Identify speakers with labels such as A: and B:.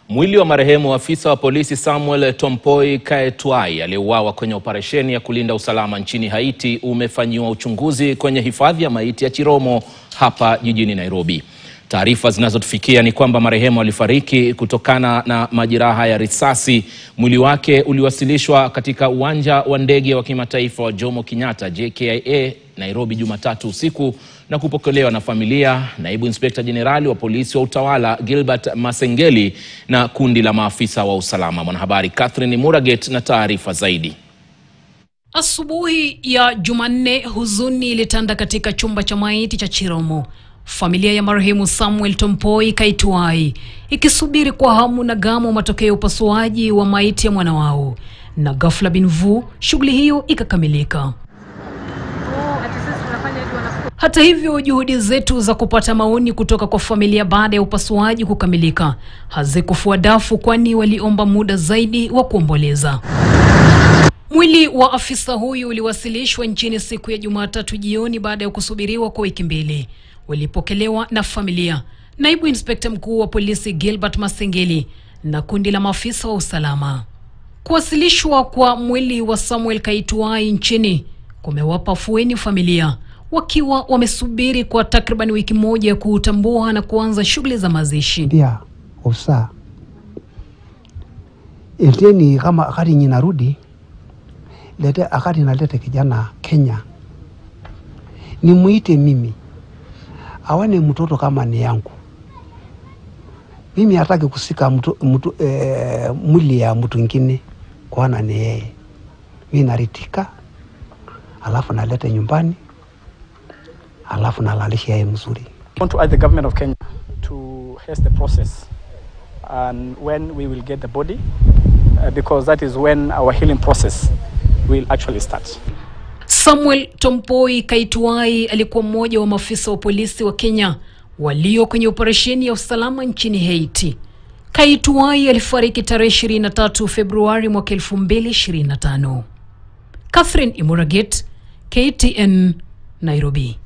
A: Mwili wa marehemu afisa wa polisi Samuel Tompoi Kaetuai aliyeuawa kwenye operesheni ya kulinda usalama nchini Haiti umefanyiwa uchunguzi kwenye hifadhi ya maiti ya Chiromo hapa jijini Nairobi. Taarifa zinazotufikia ni kwamba marehemu alifariki kutokana na majeraha ya risasi. Mwili wake uliwasilishwa katika uwanja wa ndege wa kimataifa wa Jomo Kenyatta JKIA Nairobi Jumatatu usiku na kupokelewa na familia, naibu inspekta jenerali wa polisi wa utawala Gilbert Masengeli na kundi la maafisa wa usalama. Mwanahabari Catherine Muraget na taarifa zaidi.
B: Asubuhi ya Jumanne, huzuni ilitanda katika chumba cha maiti cha Chiromo. Familia ya marehemu Samuel Tompoi Kaetuai ikisubiri kwa hamu na gamu matokeo ya upasuaji wa maiti ya mwana wao, na ghafla bin vu shughuli hiyo ikakamilika. Hata hivyo, juhudi zetu za kupata maoni kutoka kwa familia baada ya upasuaji kukamilika hazikufua dafu, kwani waliomba muda zaidi wa kuomboleza. Mwili wa afisa huyu uliwasilishwa nchini siku ya Jumatatu jioni baada ya kusubiriwa kwa wiki mbili. Walipokelewa na familia, naibu inspekta mkuu wa polisi Gilbert Masengeli na kundi la maafisa wa usalama. Kuwasilishwa kwa mwili wa Samuel Kaetuai nchini kumewapa afueni familia, wakiwa wamesubiri kwa takriban wiki moja kuutambua na kuanza shughuli za mazishi.
C: Ndia ofisa elteni kama akati ninarudi lete akati nalete kijana Kenya nimuite mimi awane mtoto kama ni yangu. Mimi hataki kusika mwili ya mtu mwingine kwana ni yeye. Mimi naritika alafu nalete nyumbani alafu nalalisha yeye mzuri.
D: I want to urge the government of Kenya to haste the process and when we will get the body because that is when our healing process will actually start.
B: Samuel Tompoi Kaetuai alikuwa mmoja wa maafisa wa polisi wa Kenya walio kwenye operesheni ya usalama nchini Haiti. Kaetuai alifariki tarehe 23 Februari mwaka 2025. Catherine Muraget, KTN, Nairobi.